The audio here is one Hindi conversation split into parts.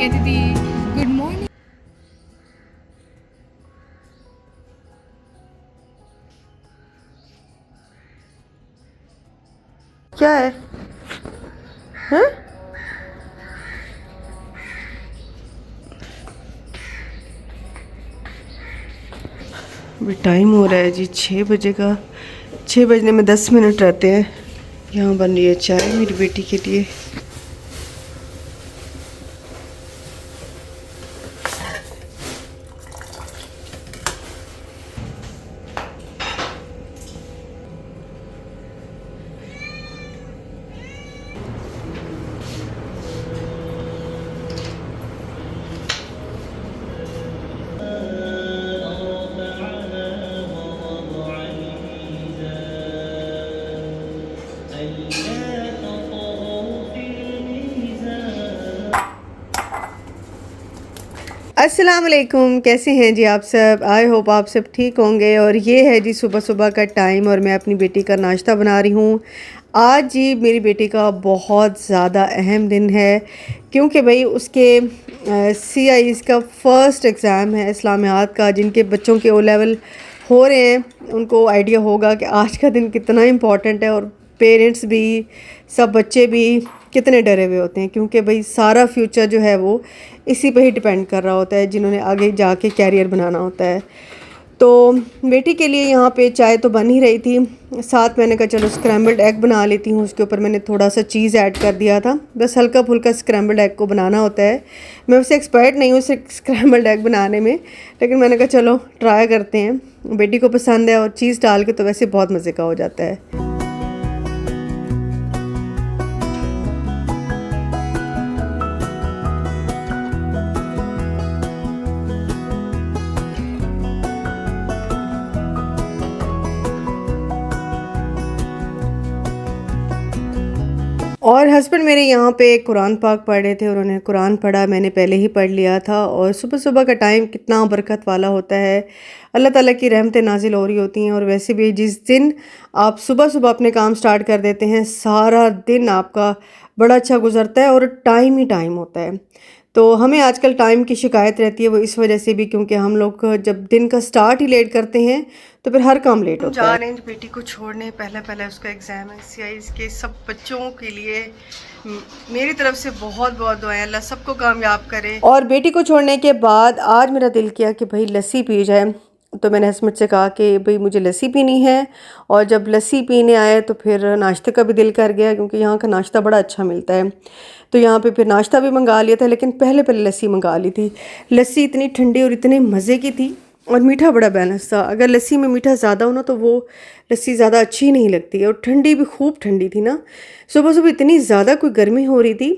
कहती थी गुड मॉर्निंग। क्या है? हैं? अभी टाइम हो रहा है जी 6 बजे का। 6 बजने में 10 मिनट रहते हैं। यहाँ बन रही है चाय मेरी बेटी के लिए। अस्सलाम वालेकुम, कैसे हैं जी आप सब? आई होप आप सब ठीक होंगे। और ये है जी सुबह सुबह का टाइम और मैं अपनी बेटी का नाश्ता बना रही हूँ। आज जी मेरी बेटी का बहुत ज़्यादा अहम दिन है क्योंकि भाई उसके CIs का फ़र्स्ट एग्ज़ाम है इस्लामियात का। जिनके बच्चों के ओ लेवल हो रहे हैं उनको आइडिया होगा कि आज का दिन कितना इम्पॉर्टेंट है। और पेरेंट्स भी, सब बच्चे भी कितने डरे हुए होते हैं क्योंकि भाई सारा फ्यूचर जो है वो इसी पे ही डिपेंड कर रहा होता है, जिन्होंने आगे जाके कैरियर बनाना होता है। तो बेटी के लिए यहाँ पे चाय तो बन ही रही थी, साथ मैंने कहा चलो स्क्रैम्बल्ड एग बना लेती हूँ। उसके ऊपर मैंने थोड़ा सा चीज़ ऐड कर दिया था, बस हल्का फुल्का स्क्रैम्बल्ड एग को बनाना होता है। मैं वैसे एक्सपर्ट नहीं हूँ स्क्रैम्बल्ड एग बनाने में, लेकिन मैंने कहा चलो ट्राई करते हैं। बेटी को पसंद है और चीज़ डाल के तो वैसे बहुत मज़े का हो जाता है। और हस्बैंड मेरे यहाँ पे कुरान पाक पढ़ रहे थे, उन्होंने कुरान पढ़ा, मैंने पहले ही पढ़ लिया था। और सुबह सुबह का टाइम कितना बरकत वाला होता है, अल्लाह ताला की रहमतें नाजिल हो रही होती हैं। और वैसे भी जिस दिन आप सुबह सुबह अपने काम स्टार्ट कर देते हैं, सारा दिन आपका बड़ा अच्छा गुजरता है और टाइम ही टाइम होता है। तो हमें आजकल टाइम की शिकायत रहती है, वो इस वजह से भी क्योंकि हम लोग जब दिन का स्टार्ट ही लेट करते हैं तो फिर हर काम लेट होता है। जा रहे हैं बेटी को छोड़ने, पहले पहले उसका एग्ज़ाम है CIs के। सब बच्चों के लिए मेरी तरफ से बहुत बहुत दुआएं, अल्लाह सबको कामयाब करे। और बेटी को छोड़ने के बाद आज मेरा दिल किया कि भाई लस्सी पी जाए, तो मैंने हस्बैंड से कहा कि भाई मुझे लस्सी पीनी है। और जब लस्सी पीने आए तो फिर नाश्ते का भी दिल कर गया क्योंकि यहाँ का नाश्ता बड़ा अच्छा मिलता है। तो यहाँ पे फिर नाश्ता भी मंगा लिया था, लेकिन पहले पहले लस्सी मंगा ली थी। लस्सी इतनी ठंडी और इतने मज़े की थी और मीठा बड़ा बैलेंस था। अगर लस्सी में मीठा ज़्यादा हो ना तो वो लस्सी ज़्यादा अच्छी नहीं लगती। और ठंडी भी खूब ठंडी थी ना, सुबह सुबह इतनी ज़्यादा कोई गर्मी हो रही थी।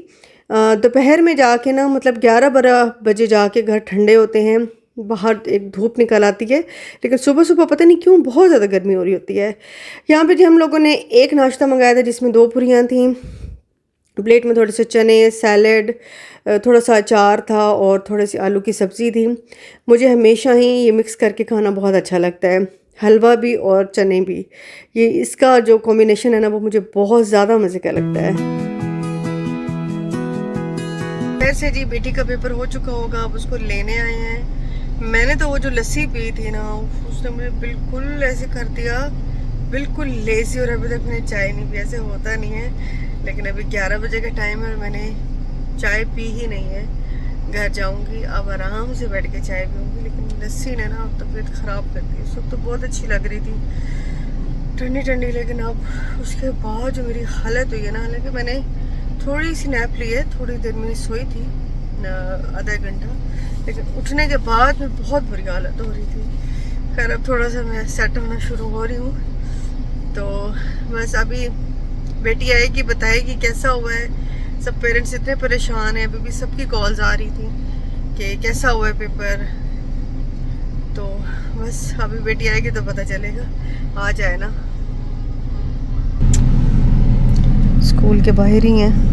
दोपहर में जाके ना, मतलब 11-12 बजे जाके घर ठंडे होते हैं, बाहर एक धूप निकल आती है, लेकिन सुबह सुबह पता नहीं क्यों बहुत ज़्यादा गर्मी हो रही होती है। यहाँ पे जी हम लोगों ने एक नाश्ता मंगाया था जिसमें 2 पूरियाँ थीं, प्लेट में थोड़े से चने, सैलड, थोड़ा सा अचार था और थोड़ी सी आलू की सब्ज़ी थी। मुझे हमेशा ही ये मिक्स करके खाना बहुत अच्छा लगता है, हलवा भी और चने भी। ये इसका जो कॉम्बिनेशन है ना वो मुझे बहुत ज़्यादा मज़े का लगता है। वैसे जी बेटी का पेपर हो चुका होगा, अब उसको लेने आए हैं। मैंने तो वो जो लस्सी पी थी ना, उसने मुझे बिल्कुल ऐसे कर दिया, बिल्कुल लेज़ी। और अभी तक मैंने चाय नहीं पी, ऐसे होता नहीं है, लेकिन अभी 11 बजे का टाइम है और मैंने चाय पी ही नहीं है। घर जाऊंगी अब आराम से बैठ के चाय पीऊँगी, लेकिन लस्सी ने ना तबीयत ख़राब कर दी। उस वक्त तो बहुत अच्छी लग रही थी, ठंडी ठंडी, लेकिन अब उसके बाद जो मेरी हालत हुई है ना, हालांकि मैंने थोड़ी सी नैप ली है, थोड़ी देर में सोई थी, आधा घंटा, लेकिन उठने के बाद में बहुत बुरी हालत हो रही थी। खैर अब थोड़ा सा मैं सेट होना शुरू हो रही हूँ, तो बस अभी बेटी आएगी बताएगी कैसा हुआ है। सब पेरेंट्स इतने परेशान हैं, अभी भी सबकी कॉल्स आ रही थी कि कैसा हुआ है पेपर। तो बस अभी बेटी आएगी तो पता चलेगा, आ जाए ना। स्कूल के बाहर ही हैं।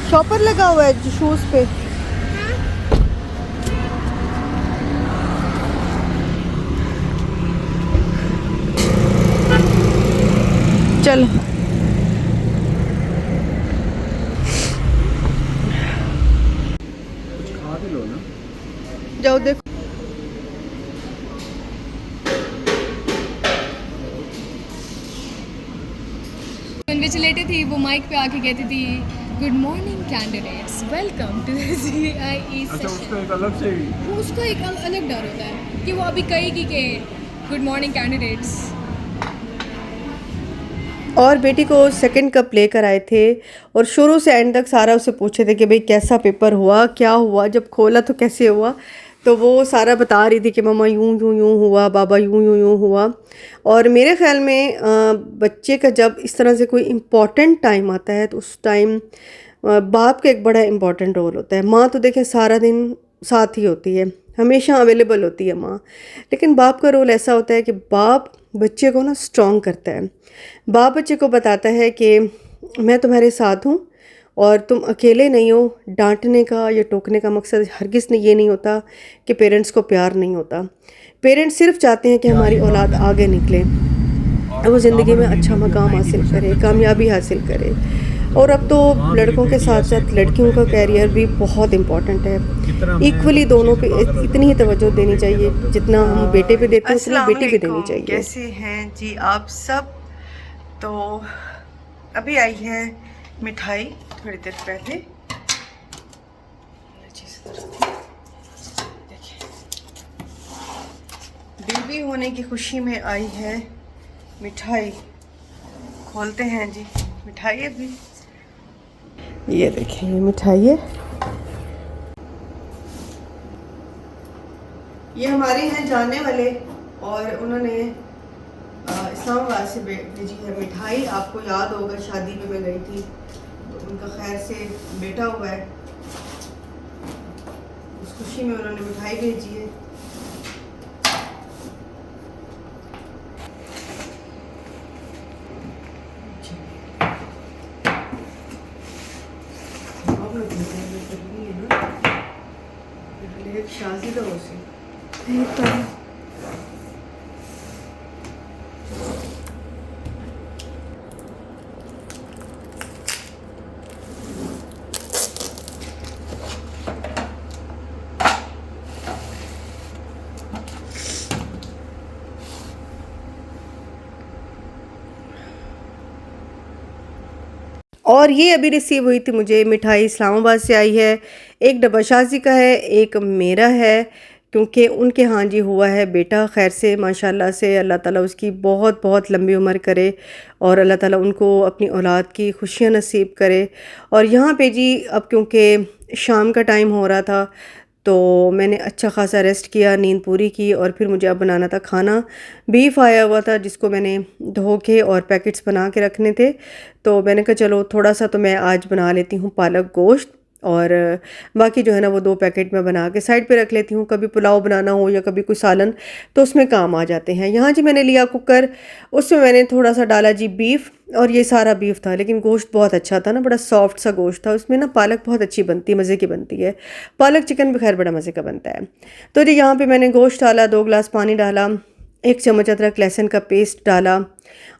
शॉपर लगा हुआ है शूज़ पे। जाओ देखो। इन्विजिलेटर थी, वो माइक पे आके कहती थी good morning candidates, welcome to CIE अच्छा, सेशन। उसका एक अलग से ही। वो उसका एक अलग डर होता है कि वो अभी कहेगी कि गुड मॉर्निंग कैंडिडेट्स। और बेटी को सेकंड कप लेकर आए थे और शुरू से एंड तक सारा उससे पूछे थे कि भाई कैसा पेपर हुआ, क्या हुआ, जब खोला तो कैसे हुआ। तो वो सारा बता रही थी कि मम्मा यूं यूं यूं हुआ, बाबा यूं यूं यूं हुआ। और मेरे ख़्याल में बच्चे का जब इस तरह से कोई इम्पॉर्टेंट टाइम आता है तो उस टाइम बाप का एक बड़ा इम्पॉर्टेंट रोल होता है। माँ तो देखें सारा दिन साथ ही होती है, हमेशा अवेलेबल होती है माँ, लेकिन बाप का रोल ऐसा होता है कि बाप बच्चे को ना स्ट्रॉन्ग करता है। बाप बच्चे को बताता है कि मैं तुम्हारे साथ हूँ और तुम अकेले नहीं हो। डांटने का या टोकने का मकसद हरगिज़ ने ये नहीं होता कि पेरेंट्स को प्यार नहीं होता। पेरेंट्स सिर्फ चाहते हैं कि हमारी औलाद आगे निकले, वो ज़िंदगी में अच्छा मकाम हासिल करे, कामयाबी हासिल करे। और अब तो लड़कों के साथ साथ लड़कियों का कैरियर भी बहुत इम्पॉर्टेंट है। इक्वली दोनों पे इतनी ही तवज्जो देनी चाहिए जितना हम बेटे पे देते हैं उतनी बेटी पे देनी चाहिए। कैसे हैं जी आप सब? तो अभी आई है मिठाई थोड़ी देर पहले। देखिए, बेबी होने की खुशी में आई है मिठाई। खोलते हैं जी मिठाई। अभी ये देखिए, ये मिठाई है, ये हमारे हैं जानने वाले और उन्होंने इस्लामाबाद से भेजी है मिठाई। आपको याद होगा शादी में मैं गई थी तो उनका खैर से बेटा हुआ है, उस खुशी में उन्होंने मिठाई भेजी है। शादी तो हो सी और ये अभी रिसीव हुई थी मुझे मिठाई, इस्लामाबाद से आई है। एक डब्बा शाजी का है, एक मेरा है, क्योंकि उनके हाँ जी हुआ है बेटा खैर से माशाल्लाह से। अल्लाह ताला उसकी बहुत बहुत लंबी उम्र करे और अल्लाह ताला उनको अपनी औलाद की खुशियाँ नसीब करे। और यहाँ पे जी अब क्योंकि शाम का टाइम हो रहा था तो मैंने अच्छा खासा रेस्ट किया, नींद पूरी की और फिर मुझे अब बनाना था खाना। बीफ आया हुआ था जिसको मैंने धो के और पैकेट्स बना के रखने थे, तो मैंने कहा चलो थोड़ा सा तो मैं आज बना लेती हूँ पालक गोश्त और बाकी जो है ना वो 2 पैकेट मैं बना के साइड पे रख लेती हूँ। कभी पुलाव बनाना हो या कभी कोई सालन तो उसमें काम आ जाते हैं। यहाँ जी मैंने लिया कुकर, उसमें मैंने थोड़ा सा डाला जी बीफ और ये सारा बीफ था, लेकिन गोश्त बहुत अच्छा था ना, बड़ा सॉफ्ट सा गोश्त था। उसमें ना पालक बहुत अच्छी बनती है, मज़े की बनती है। पालक चिकन भी खैर बड़ा मज़े का बनता है। तो जी यहाँ पे मैंने गोश्त डाला, 2 गिलास पानी डाला, 1 चम्मच अदरक लहसुन का पेस्ट डाला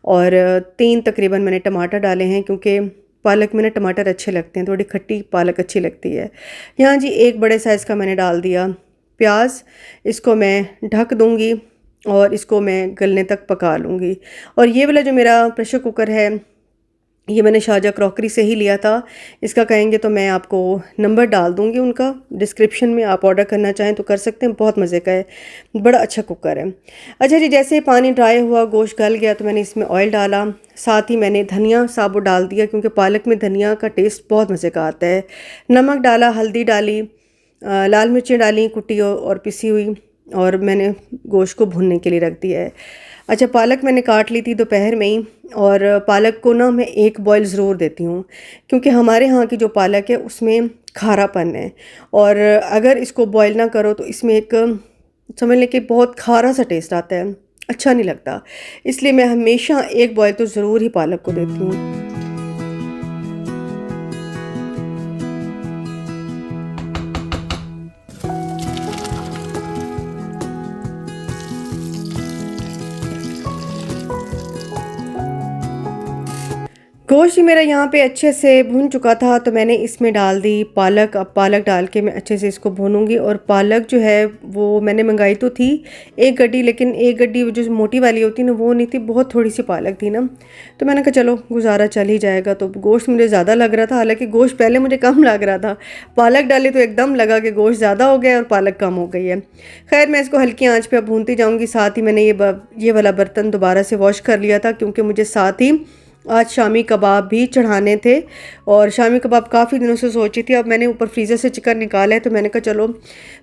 और 3 तकरीबन मैंने टमाटर डाले हैं क्योंकि पालक में ना टमाटर अच्छे लगते हैं, थोड़ी खट्टी पालक अच्छी लगती है। यहाँ जी 1 बड़े साइज़ का मैंने डाल दिया प्याज, इसको मैं ढक दूँगी और इसको मैं गलने तक पका लूँगी। और ये वाला जो मेरा प्रेशर कुकर है ये मैंने शारजा क्रॉकरी से ही लिया था। इसका कहेंगे तो मैं आपको नंबर डाल दूँगी उनका डिस्क्रिप्शन में, आप ऑर्डर करना चाहें तो कर सकते हैं। बहुत मज़े का है, बड़ा अच्छा कुकर है। अच्छा जी, जैसे पानी ड्राई हुआ, गोश्त गल गया तो मैंने इसमें ऑयल डाला, साथ ही मैंने धनिया साबुत डाल दिया क्योंकि पालक में धनिया का टेस्ट बहुत मज़े का आता है। नमक डाला, हल्दी डाली, लाल मिर्चें डाली कुटी और पिसी हुई, और मैंने गोश्त को भुनने के लिए रख दिया है। अच्छा, पालक मैंने काट ली थी दोपहर में ही, और पालक को ना मैं 1 बॉयल ज़रूर देती हूँ क्योंकि हमारे यहाँ की जो पालक है उसमें खारापन है, और अगर इसको बॉयल ना करो तो इसमें एक समझ लें कि बहुत खारा सा टेस्ट आता है, अच्छा नहीं लगता। इसलिए मैं हमेशा 1 बॉयल तो ज़रूर ही पालक को देती हूँ। गोश्त ही मेरा यहाँ पे अच्छे से भुन चुका था, तो मैंने इसमें डाल दी पालक। अब पालक डाल के मैं अच्छे से इसको भूनूंगी। और पालक जो है वो मैंने मंगाई तो थी एक गड्डी, लेकिन एक गड्डी जो मोटी वाली होती ना वो नहीं थी, बहुत थोड़ी सी पालक थी ना, तो मैंने कहा चलो गुजारा चल ही जाएगा। तो गोश्त मुझे ज़्यादा लग रहा था, हालांकि गोश्त पहले मुझे कम लग रहा था, पालक डाली तो एकदम लगा कि गोश्त ज़्यादा हो गया और पालक कम हो गई है। खैर मैं इसको हल्की आँच पर भूनती जाऊँगी। साथ ही मैंने ये वाला बर्तन दोबारा से वॉश कर लिया था, क्योंकि मुझे साथ ही आज शामी कबाब भी चढ़ाने थे। और शामी कबाब काफ़ी दिनों से सोची थी। अब मैंने ऊपर फ्रीज़र से चिकन निकाला है, तो मैंने कहा चलो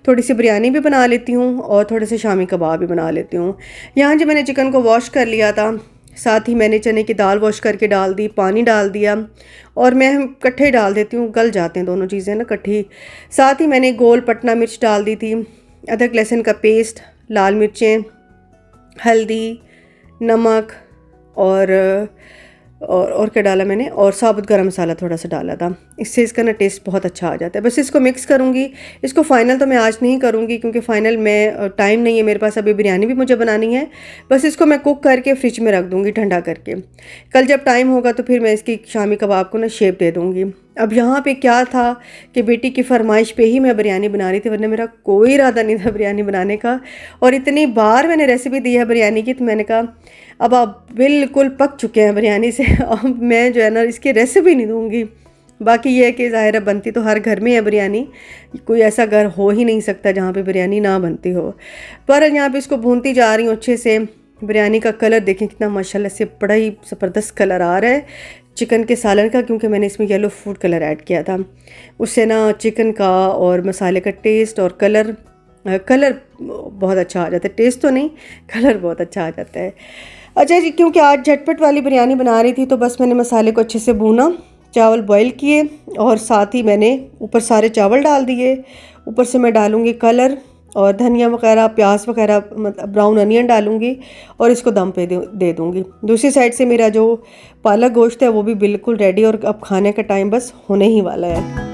थोड़ी सी बिरयानी भी बना लेती हूँ और थोड़े से शामी कबाब भी बना लेती हूँ। यहाँ जो मैंने चिकन को वॉश कर लिया था, साथ ही मैंने चने की दाल वॉश करके डाल दी, पानी डाल दिया, और मैं इकट्ठे डाल देती हूँ, गल जाते हैं दोनों चीज़ें ना इकट्ठी। साथ ही मैंने गोल पटना मिर्च डाल दी थी, अदरक लहसुन का पेस्ट, लाल मिर्चें, हल्दी, नमक और क्या डाला मैंने, और साबुत गरम मसाला थोड़ा सा डाला था। इससे इसका ना टेस्ट बहुत अच्छा आ जाता है। बस इसको मिक्स करूँगी। इसको फ़ाइनल तो मैं आज नहीं करूँगी, क्योंकि फ़ाइनल में टाइम नहीं है मेरे पास, अभी बिरयानी भी मुझे बनानी है। बस इसको मैं कुक करके फ्रिज में रख दूँगी ठंडा करके। कल जब टाइम होगा तो फिर मैं इसकी शामी कबाब को ना शेप दे दूँगी। अब यहाँ पे क्या था कि बेटी की फरमाइश पे ही मैं बिरयानी बना रही थी, वरना मेरा कोई इरादा नहीं था बिरयानी बनाने का। और इतनी बार मैंने रेसिपी दी है बिरयानी की, तो मैंने कहा अब आप बिल्कुल पक चुके हैं बिरयानी से, अब मैं जो है ना इसकी रेसिपी नहीं दूँगी। बाकी ये है कि ज़ाहिर है बनती तो हर घर में है बिरयानी, कोई ऐसा घर हो ही नहीं सकता जहाँ पे बिरयानी ना बनती हो। पर यहाँ पे इसको भूनती जा रही हूँ अच्छे से। बिरयानी का कलर देखें कितना माशाल्लाह से बड़ा ही ज़बरदस्त कलर आ रहा है चिकन के सालन का, क्योंकि मैंने इसमें येलो फूड कलर ऐड किया था। उससे ना चिकन का और मसाले का टेस्ट और कलर बहुत अच्छा आ जाता है। टेस्ट तो नहीं, कलर बहुत अच्छा आ जाता है। अच्छा जी, क्योंकि आज झटपट वाली बिरयानी बना रही थी, तो बस मैंने मसाले को अच्छे से भूना, चावल बॉईल किए, और साथ ही मैंने ऊपर सारे चावल डाल दिए। ऊपर से मैं डालूँगी कलर और धनिया वगैरह, प्याज वगैरह, मतलब ब्राउन अनियन डालूँगी, और इसको दम पे दे दूँगी। दूसरी साइड से मेरा जो पालक गोश्त है वो भी बिल्कुल रेडी, और अब खाने का टाइम बस होने ही वाला है।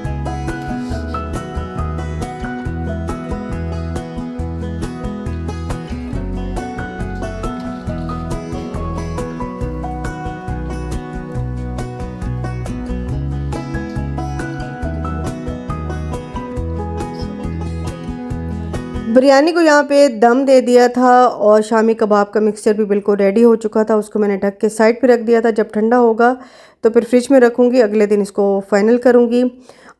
बिरयानी को यहाँ पे दम दे दिया था, और शामी कबाब का मिक्सचर भी बिल्कुल रेडी हो चुका था। उसको मैंने ढक के साइड पे रख दिया था। जब ठंडा होगा तो फिर फ्रिज में रखूँगी, अगले दिन इसको फाइनल करूँगी।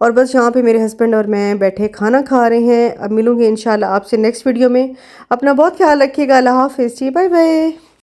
और बस यहाँ पे मेरे हस्बैंड और मैं बैठे खाना खा रहे हैं। अब मिलूँगी इंशाल्लाह आपसे नेक्स्ट वीडियो में। अपना बहुत ख्याल रखिएगा। अल्लाह हाफ़िज़ जी, बाय बाय।